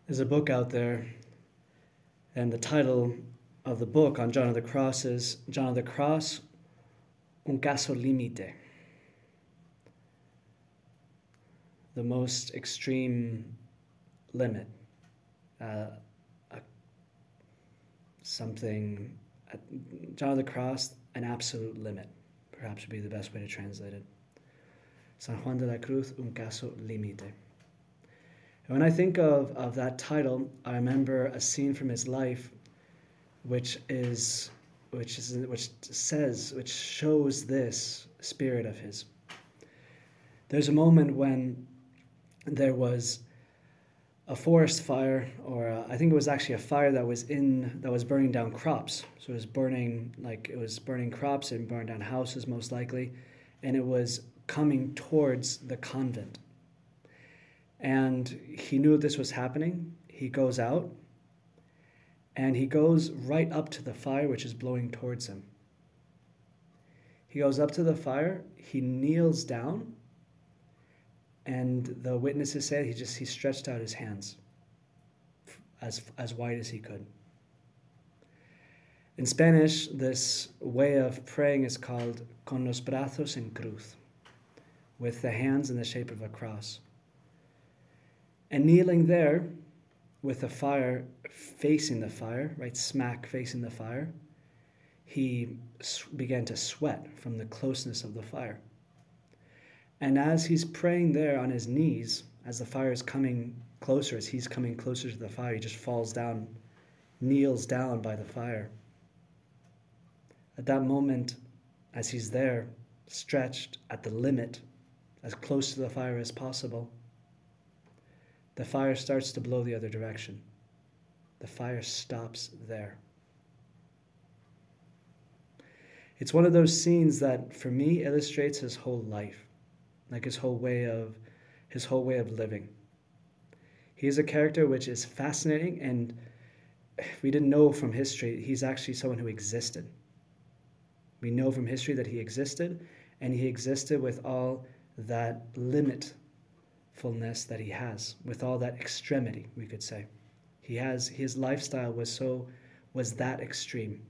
There's a book out there, and the title of the book on John of the Cross is John of the Cross, un caso límite. The most extreme limit. John of the Cross, an absolute limit, perhaps would be the best way to translate it. San Juan de la Cruz, un caso límite. And when I think of that title, I remember a scene from his life which shows this spirit of his. There's a moment when there was a forest fire, or I think it was actually a fire that was burning down crops. So it was burning crops and burned down houses most likely, and it was coming towards the convent. And he knew this was happening. He goes out, and he goes right up to the fire which is blowing towards him. He goes up to the fire, he kneels down, and the witnesses say he stretched out his hands as wide as he could. In Spanish, this way of praying is called con los brazos en cruz, with the hands in the shape of a cross. And kneeling there with the fire facing the fire, right smack facing the fire, he began to sweat from the closeness of the fire. And as he's praying there on his knees, as the fire is coming closer, as he's coming closer to the fire, he just falls down, kneels down by the fire. At that moment, as he's there, stretched at the limit, as close to the fire as possible, the fire starts to blow the other direction. The fire stops there. It's one of those scenes that, for me, illustrates his whole life, like his whole way of living. He is a character which is fascinating, and we didn't know from history, he's actually someone who existed. We know from history that he existed, and he existed with all that limitfulness that he has, with all that extremity, we could say. His lifestyle was that extreme.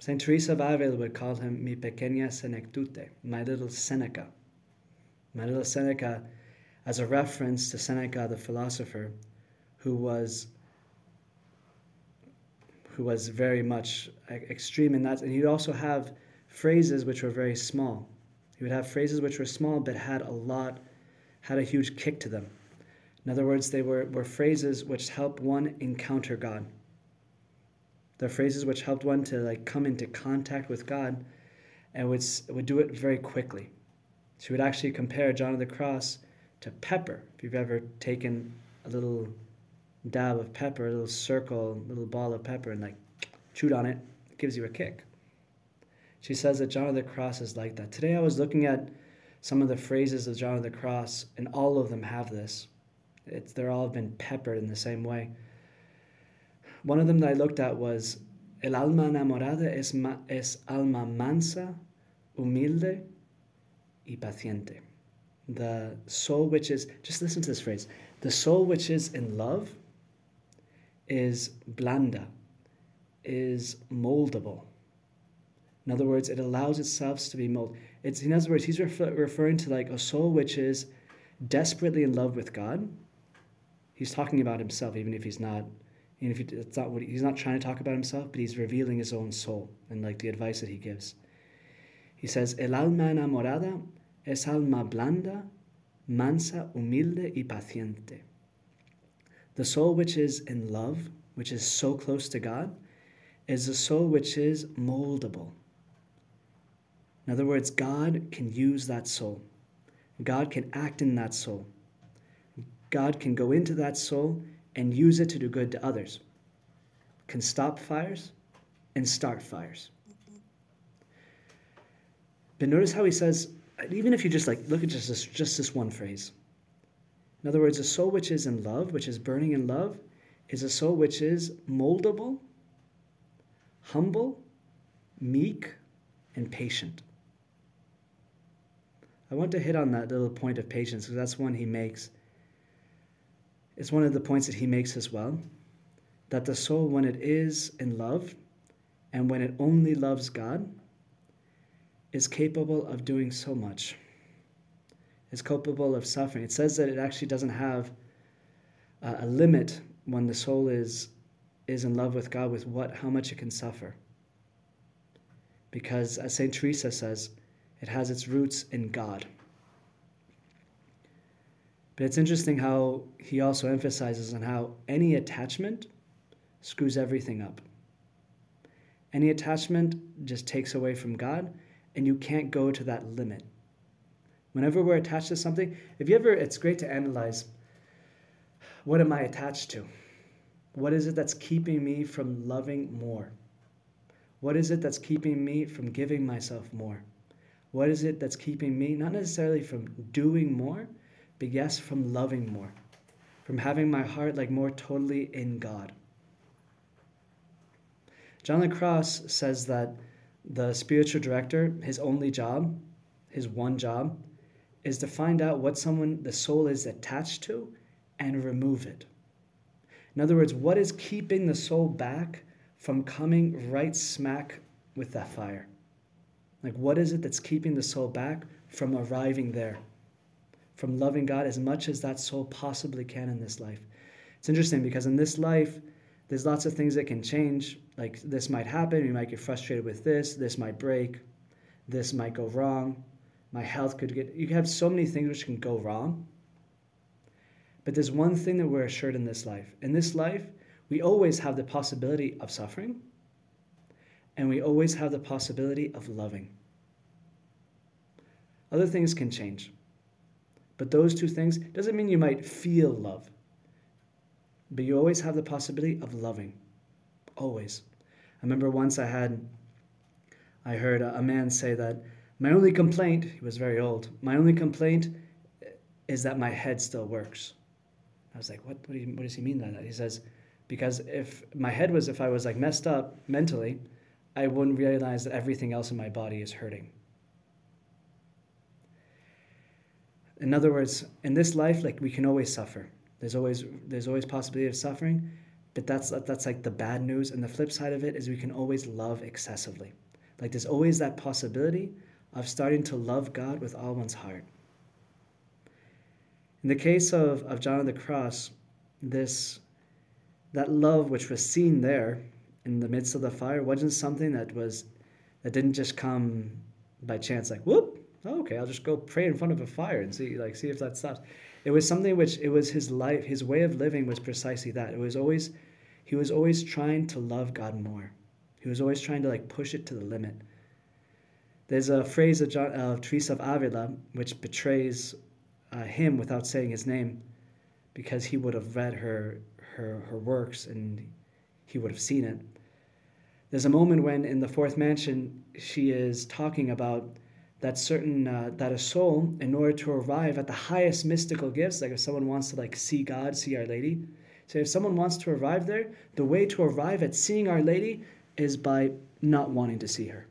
Saint Teresa of Avila would call him mi pequeña senectute, my little Seneca. My little Seneca, as a reference to Seneca, the philosopher, who was very much extreme in that. And he'd also have phrases which were very small. He would have phrases which were small but had a huge kick to them. In other words, they were phrases which help one encounter God. They're phrases which helped one to come into contact with God, and would do it very quickly. She would actually compare John of the Cross to pepper. If you've ever taken a little dab of pepper, a little circle, a little ball of pepper, and chewed on it, it gives you a kick. She says that John of the Cross is like that. Today I was looking at some of the phrases of John of the Cross, and all of them have this. They're all been peppered in the same way. One of them that I looked at was, El alma enamorada es alma mansa, humilde y paciente. The soul which is, just listen to this phrase, the soul which is in love is blanda, is moldable. In other words, it allows itself to be molded. In other words, he's referring to a soul which is desperately in love with God. He's talking about himself, even if he's not. He's not trying to talk about himself, but he's revealing his own soul and the advice that he gives. He says, El alma enamorada es alma blanda, mansa, humilde y paciente. The soul which is in love, which is so close to God, is a soul which is moldable. In other words, God can use that soul. God can act in that soul. God can go into that soul and use it to do good to others. Can stop fires and start fires. But notice how he says, even if you just look at just this one phrase. In other words, a soul which is in love, which is burning in love, is a soul which is moldable, humble, meek, and patient. I want to hit on that little point of patience because that's one he makes. It's one of the points that he makes as well, that the soul, when it is in love and when it only loves God, is capable of doing so much. It's capable of suffering. It says that it actually doesn't have a limit when the soul is in love with God with how much it can suffer. Because as St. Teresa says, it has its roots in God. But it's interesting how he also emphasizes on how any attachment screws everything up. Any attachment just takes away from God, and you can't go to that limit. Whenever we're attached to something, it's great to analyze, what am I attached to? What is it that's keeping me from loving more? What is it that's keeping me from giving myself more? What is it that's keeping me, not necessarily from doing more, but yes, from loving more, from having my heart like more totally in God? John the Cross says that the spiritual director, his only job, his one job, is to find out what the soul is attached to and remove it. In other words, what is keeping the soul back from coming right smack with that fire? Like, what is it that's keeping the soul back from arriving there, from loving God as much as that soul possibly can in this life? It's interesting because in this life, there's lots of things that can change. Like, this might happen, you might get frustrated with this might break, this might go wrong, my health you have so many things which can go wrong. But there's one thing that we're assured in this life. In this life, we always have the possibility of suffering, and we always have the possibility of loving. Other things can change, but those two things doesn't mean you might feel love, but you always have the possibility of loving. Always. I remember once I heard a man say that, my only complaint, he was very old, my only complaint is that my head still works. I was like, what does he mean by that? He says, because if I was like messed up mentally, I wouldn't realize that everything else in my body is hurting. In other words, in this life, like, we can always suffer. There's always possibility of suffering, but that's like the bad news. And the flip side of it is we can always love excessively. Like, there's always that possibility of starting to love God with all one's heart. In the case of John of the Cross, that love which was seen there in the midst of the fire wasn't something that didn't just come by chance, like, whoop, oh, okay, I'll just go pray in front of a fire and see if that stops. It was something which, it was his life, his way of living was precisely that. He was always trying to love God more. He was always trying to like push it to the limit. There's a phrase of Teresa of Avila which betrays him without saying his name, because he would have read her works and he would have seen it. There's a moment when in the Fourth Mansion she is talking about that a soul, in order to arrive at the highest mystical gifts, like if someone wants to like see God, see Our Lady, so if someone wants to arrive there, the way to arrive at seeing Our Lady is by not wanting to see her.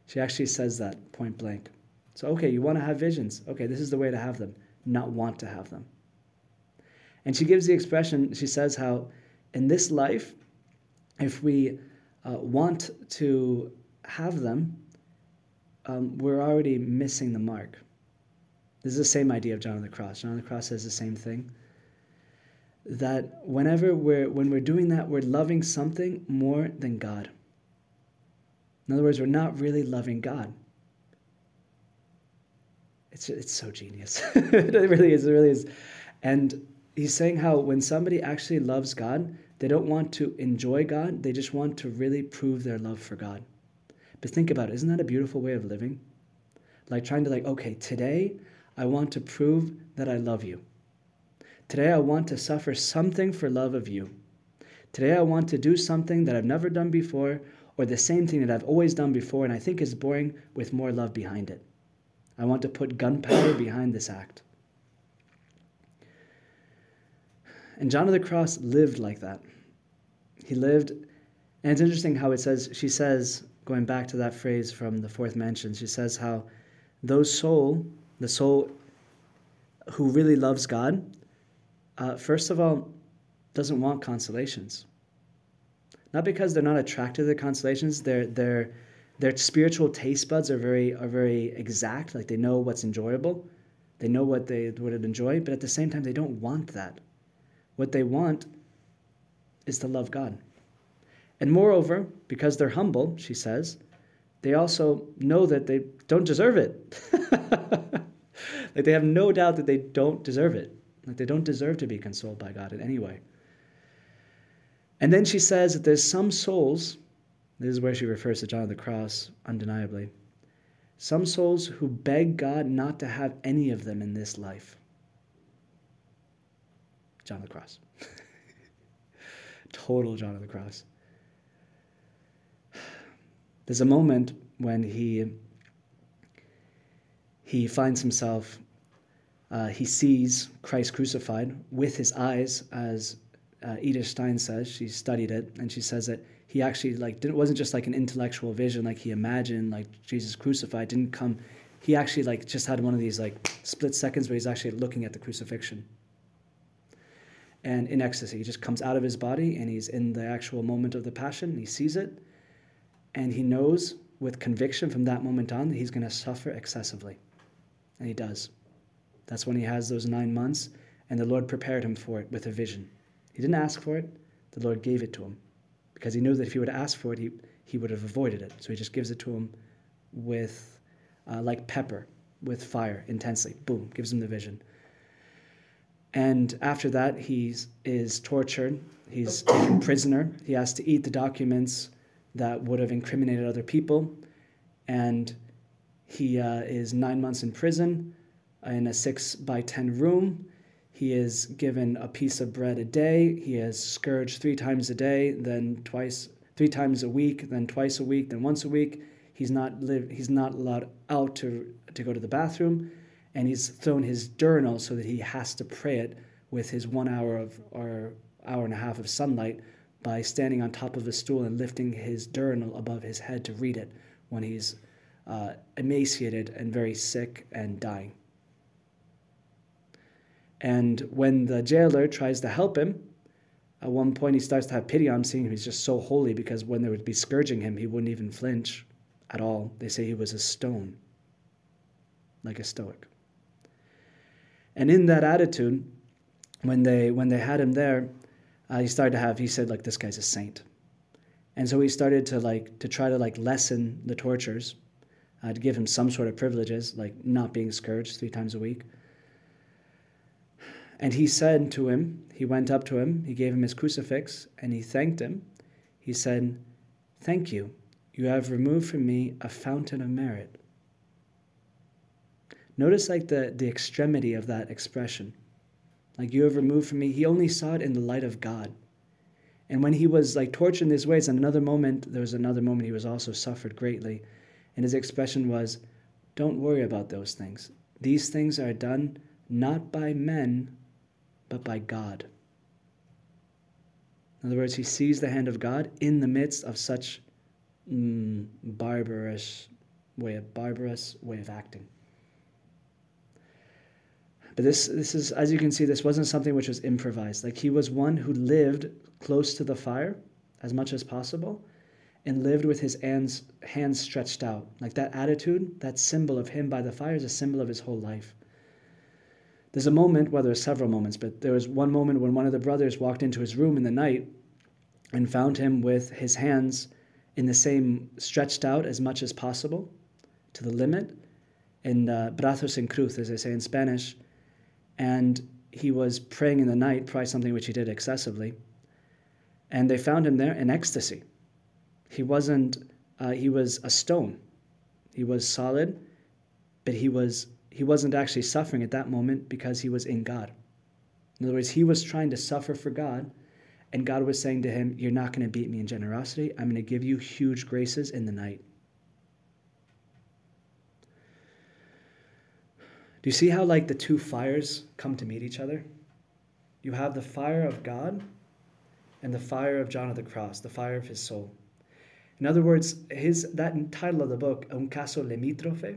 She actually says that point blank. So, okay, you want to have visions. Okay, this is the way to have them. Not want to have them. And she gives the expression, she says how in this life, if we want to have them, we're already missing the mark. This is the same idea of John of the Cross. John of the Cross says the same thing. That when we're doing that, we're loving something more than God. In other words, we're not really loving God. It's so genius. It really is. And he's saying how when somebody actually loves God, they don't want to enjoy God, they just want to really prove their love for God. But think about it, isn't that a beautiful way of living? Like trying to okay, today I want to prove that I love you. Today I want to suffer something for love of you. Today I want to do something that I've never done before, or the same thing that I've always done before and I think is boring, with more love behind it. I want to put gunpowder behind this act. And John of the Cross lived like that. He lived, and it's interesting how she says, going back to that phrase from the fourth mention, she says how the soul who really loves God, first of all, doesn't want consolations. Not because they're not attracted to the consolations, their spiritual taste buds are very exact, like they know what's enjoyable, they know what they would enjoy, but at the same time they don't want that. What they want is to love God. And moreover, because they're humble, she says, they also know that they don't deserve it. Like they have no doubt that they don't deserve it. Like they don't deserve to be consoled by God in any way. And then she says that there's some souls, this is where she refers to John of the Cross, undeniably, some souls who beg God not to have any of them in this life. John of the Cross. Total John of the Cross. There's a moment when he finds himself, he sees Christ crucified with his eyes, as Edith Stein says. She studied it, and she says that he actually it wasn't just like an intellectual vision, like he imagined like Jesus crucified. Didn't come. He actually just had one of these split seconds where he's actually looking at the crucifixion. And in ecstasy, he just comes out of his body, and he's in the actual moment of the passion. And he sees it, and he knows with conviction from that moment on that he's going to suffer excessively. And he does. That's when he has those 9 months, and the Lord prepared him for it with a vision. He didn't ask for it. The Lord gave it to him, because he knew that if he would ask for it, he would have avoided it. So he just gives it to him with, like pepper, with fire, intensely. Boom, gives him the vision. And after that, he is tortured. He's taken prisoner. He has to eat the documents that would have incriminated other people. And he is 9 months in prison in a 6x10 room. He is given a piece of bread a day. He is scourged 3 times a day, then 3 times a week, then twice a week, then once a week. He's not allowed out to go to the bathroom. And he's thrown his journal so that he has to pray it with his 1 hour or hour and a half of sunlight by standing on top of a stool and lifting his journal above his head to read it when he's emaciated and very sick and dying. And when the jailer tries to help him, at one point he starts to have pity on him, seeing he's just so holy, because when they would be scourging him, he wouldn't even flinch at all. They say he was a stone, like a stoic. And in that attitude, when they had him there, he said, this guy's a saint. And so he started to try to lessen the tortures, to give him some sort of privileges, like not being scourged 3 times a week. And he said to him, he went up to him, he gave him his crucifix, and he thanked him. He said, "Thank you. You have removed from me a fountain of merit." Notice the extremity of that expression. You have removed from me. He only saw it in the light of God. And when he was tortured in these ways, there was another moment he was also suffered greatly. And his expression was, don't worry about those things. These things are done not by men, but by God. In other words, he sees the hand of God in the midst of such barbarous way of acting. But this is, as you can see, this wasn't something which was improvised. He was one who lived close to the fire as much as possible, and lived with his hands stretched out. That attitude, that symbol of him by the fire, is a symbol of his whole life. There's a moment, well, there's several moments, but there was one moment when one of the brothers walked into his room in the night and found him with his hands in the same, stretched out as much as possible, to the limit, in brazos en cruz, as they say in Spanish. And he was praying in the night, probably something which he did excessively. And they found him there in ecstasy. He was a stone. He was solid, but he wasn't actually suffering at that moment because he was in God. In other words, he was trying to suffer for God, and God was saying to him, you're not going to beat me in generosity. I'm going to give you huge graces in the night. Do you see how the two fires come to meet each other? You have the fire of God and the fire of John of the Cross, the fire of his soul. In other words, that title of the book, Un caso limítrofe,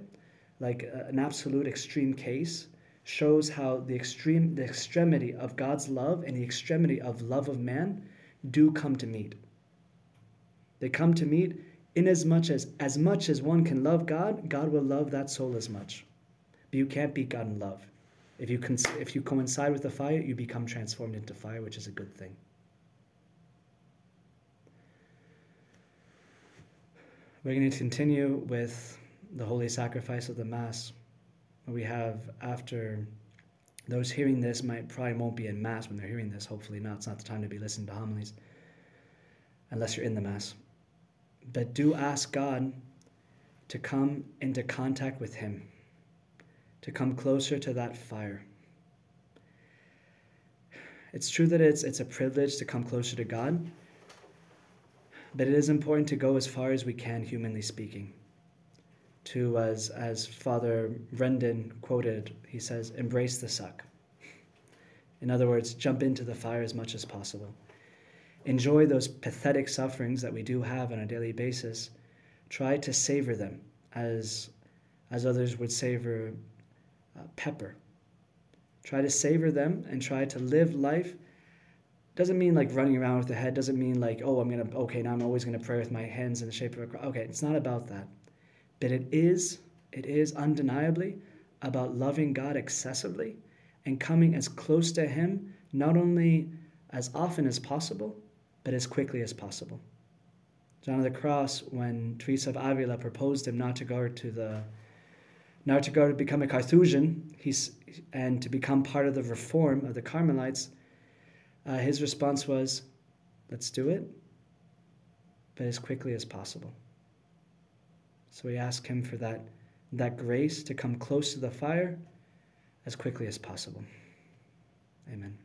like an absolute extreme case, shows how the extremity of God's love and the extremity of love of man do come to meet. They come to meet in as much as one can love God, God will love that soul as much. But you can't beat God in love. If you coincide with the fire, you become transformed into fire, which is a good thing. We're going to continue with the holy sacrifice of the Mass. We have, after those hearing this probably won't be in Mass when they're hearing this. Hopefully not. It's not the time to be listening to homilies, unless you're in the Mass. But do ask God to come into contact with Him, to come closer to that fire. It's true that it's a privilege to come closer to God, but it is important to go as far as we can, humanly speaking. To, as Father Brendan quoted, he says, embrace the suck. In other words, jump into the fire as much as possible. Enjoy those pathetic sufferings that we do have on a daily basis. Try to savor them as others would savor pepper. Try to savor them and try to live life. Doesn't mean like running around with the head. Doesn't mean like, now I'm always going to pray with my hands in the shape of a cross. Okay, it's not about that. But it is undeniably about loving God excessively and coming as close to Him, not only as often as possible, but as quickly as possible. John of the Cross, when Teresa of Avila proposed him not to go to become a Carthusian, and to become part of the reform of the Carmelites, his response was, let's do it, but as quickly as possible. So we ask Him for that grace to come close to the fire as quickly as possible. Amen.